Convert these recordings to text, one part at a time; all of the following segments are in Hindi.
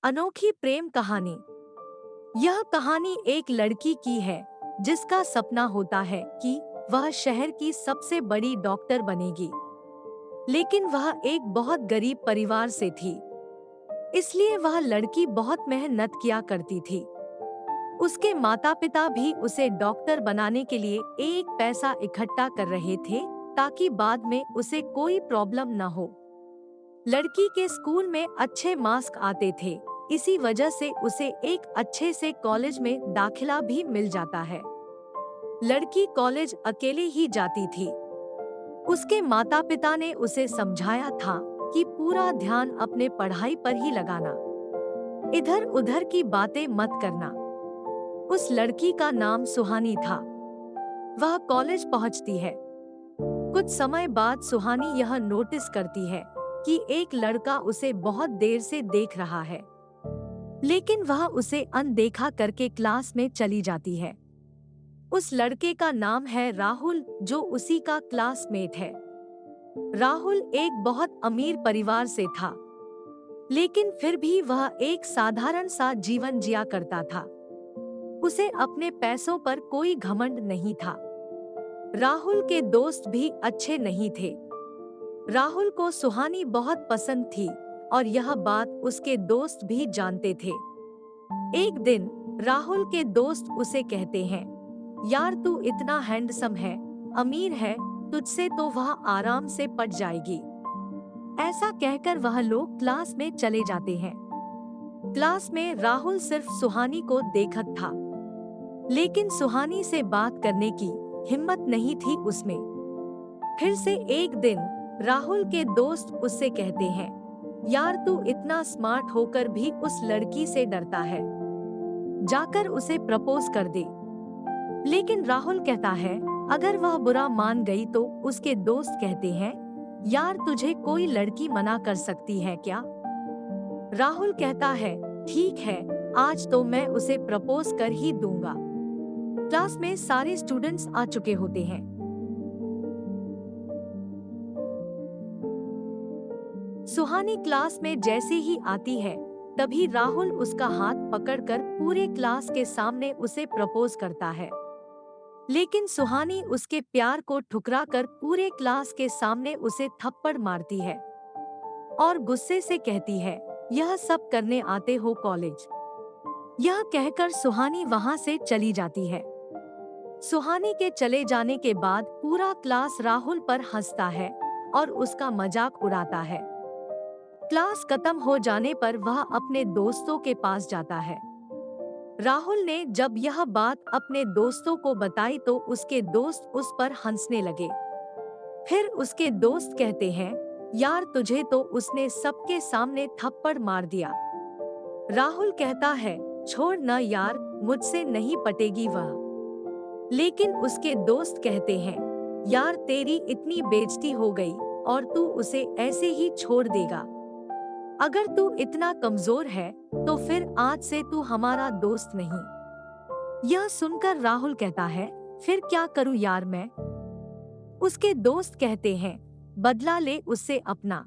अनोखी प्रेम कहानी। यह कहानी एक लड़की की है जिसका सपना होता है कि वह शहर की सबसे बड़ी डॉक्टर बनेगी। लेकिन वह एक बहुत गरीब परिवार से थी, इसलिए वह लड़की बहुत मेहनत किया करती थी। उसके माता पिता भी उसे डॉक्टर बनाने के लिए एक पैसा इकट्ठा कर रहे थे ताकि बाद में उसे कोई प्रॉब्लम न हो। लड़की के स्कूल में अच्छे मार्क्स आते थे, इसी वजह से उसे एक अच्छे से कॉलेज में दाखिला भी मिल जाता है। लड़की कॉलेज अकेले ही जाती थी। उसके माता पिता ने उसे समझाया था कि पूरा ध्यान अपने पढ़ाई पर ही लगाना, इधर उधर की बातें मत करना। उस लड़की का नाम सुहानी था। वह कॉलेज पहुंचती है। कुछ समय बाद सुहानी यह नोटिस करती है कि एक लड़का उसे बहुत देर से देख रहा है, लेकिन वह उसे अनदेखा करके क्लास में चली जाती है। उस लड़के का नाम है राहुल, जो उसी का क्लासमेट है। राहुल एक बहुत अमीर परिवार से था, लेकिन फिर भी वह एक साधारण सा जीवन जिया करता था। उसे अपने पैसों पर कोई घमंड नहीं था। राहुल के दोस्त भी अच्छे नहीं थे। राहुल को सुहानी बहुत पसंद थी और यह बात उसके दोस्त भी जानते थे। एक दिन राहुल के दोस्त उसे कहते हैं, यार तू इतना हैंडसम है, अमीर है, तुझसे तो वह आराम से पट जाएगी। ऐसा कहकर वह लोग क्लास में चले जाते हैं। क्लास में राहुल सिर्फ सुहानी को देखत था, लेकिन सुहानी से बात करने की हिम्मत नहीं थी उसमें। फिर से एक दिन राहुल के दोस्त उससे कहते हैं, यार तू इतना स्मार्ट होकर भी उस लड़की से डरता है, जाकर उसे प्रपोज कर दे। लेकिन राहुल कहता है, अगर वह बुरा मान गई तो। उसके दोस्त कहते हैं, यार तुझे कोई लड़की मना कर सकती है क्या? राहुल कहता है, ठीक है, आज तो मैं उसे प्रपोज कर ही दूंगा। क्लास में सारे स्टूडेंट्स आ चुके होते हैं। सुहानी क्लास में जैसे ही आती है, तभी राहुल उसका हाथ पकड़कर पूरे क्लास के सामने उसे प्रपोज करता है। लेकिन सुहानी उसके प्यार को ठुकराकर पूरे क्लास के सामने उसे थप्पड़ मारती है और गुस्से से कहती है, यह सब करने आते हो कॉलेज? यह कहकर सुहानी वहां से चली जाती है। सुहानी के चले जाने के बाद पूरा क्लास राहुल पर हंसता है और उसका मजाक उड़ाता है। क्लास खत्म हो जाने पर वह अपने दोस्तों के पास जाता है। राहुल ने जब यह बात अपने दोस्तों को बताई तो उसके दोस्त उस पर हंसने लगे। फिर उसके दोस्त कहते हैं, यार तुझे तो उसने सबके सामने थप्पड़ मार दिया। राहुल कहता है, छोड़ न यार, मुझसे नहीं पटेगी वह। लेकिन उसके दोस्त कहते हैं, यार तेरी इतनी बेइज्जती हो गई और तू उसे ऐसे ही छोड़ देगा? अगर तू इतना कमजोर है तो फिर आज से तू हमारा दोस्त नहीं। यह सुनकर राहुल कहता है, फिर क्या करूं यार मैं? उसके दोस्त कहते हैं, बदला ले उससे अपना।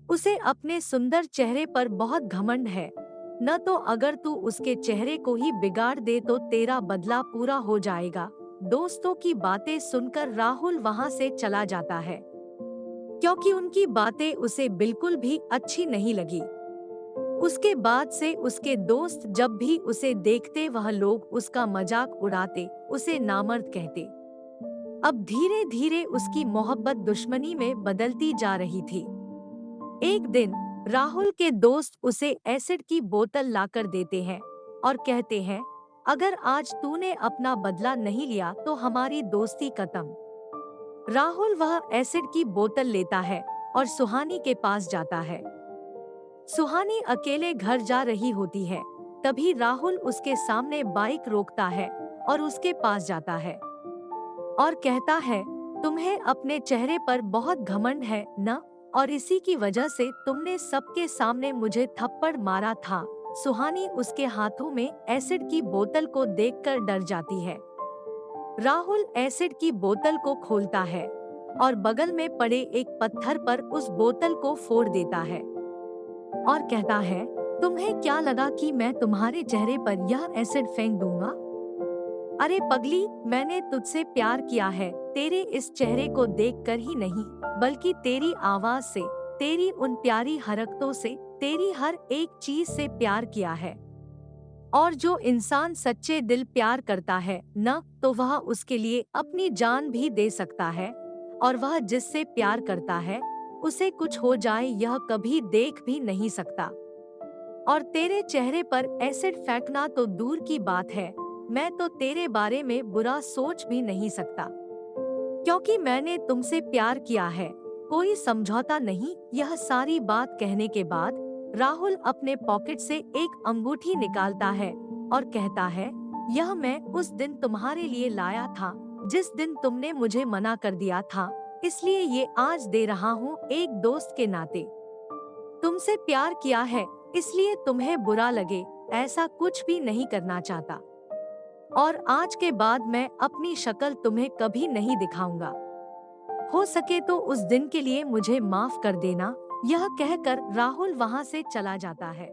उसे अपने सुंदर चेहरे पर बहुत घमंड है, न तो अगर तू उसके चेहरे को ही बिगाड़ दे तो तेरा बदला पूरा हो जाएगा। दोस्तों की बातें सुनकर राहुल वहां से चला जाता है, क्योंकि उनकी बातें उसे बिल्कुल भी अच्छी नहीं लगी। उसके बाद से उसके दोस्त जब भी उसे देखते वह लोग उसका मजाक उड़ाते, उसे नामर्द कहते। अब धीरे धीरे उसकी मोहब्बत दुश्मनी में बदलती जा रही थी। एक दिन राहुल के दोस्त उसे एसिड की बोतल लाकर देते हैं और कहते हैं, अगर आज तूने अपना बदला नहीं लिया तो हमारी दोस्ती खत्म। राहुल वह एसिड की बोतल लेता है और सुहानी के पास जाता है। सुहानी अकेले घर जा रही होती है, तभी राहुल उसके सामने बाइक रोकता है और उसके पास जाता है और कहता है, तुम्हें अपने चेहरे पर बहुत घमंड है न, और इसी की वजह से तुमने सबके सामने मुझे थप्पड़ मारा था। सुहानी उसके हाथों में एसिड की बोतल को देखकर डर जाती है। राहुल एसिड की बोतल को खोलता है और बगल में पड़े एक पत्थर पर उस बोतल को फोड़ देता है और कहता है, तुम्हें क्या लगा कि मैं तुम्हारे चेहरे पर यह एसिड फेंक दूंगा? अरे पगली, मैंने तुझसे प्यार किया है, तेरे इस चेहरे को देखकर ही नहीं, बल्कि तेरी आवाज से, तेरी उन प्यारी हरकतों से, तेरी हर एक चीज से प्यार किया है। और जो इंसान सच्चे दिल प्यार करता है न, तो वह उसके लिए अपनी जान भी दे सकता है। और वह जिससे प्यार करता है, उसे कुछ हो जाए यह कभी देख भी नहीं सकता। और तेरे चेहरे पर एसिड फेंकना तो दूर की बात है, मैं तो तेरे बारे में बुरा सोच भी नहीं सकता, क्योंकि मैंने तुमसे प्यार किया है, कोई समझौता नहीं। यह सारी बात कहने के बाद राहुल अपने पॉकेट से एक अंगूठी निकालता है और कहता है, यह मैं उस दिन तुम्हारे लिए लाया था, जिस दिन तुमने मुझे मना कर दिया था, इसलिए ये आज दे रहा हूँ एक दोस्त के नाते। तुमसे प्यार किया है, इसलिए तुम्हें बुरा लगे ऐसा कुछ भी नहीं करना चाहता। और आज के बाद मैं अपनी शक्ल तुम्हें कभी नहीं दिखाऊंगा। हो सके तो उस दिन के लिए मुझे माफ कर देना। यह कहकर राहुल वहां से चला जाता है।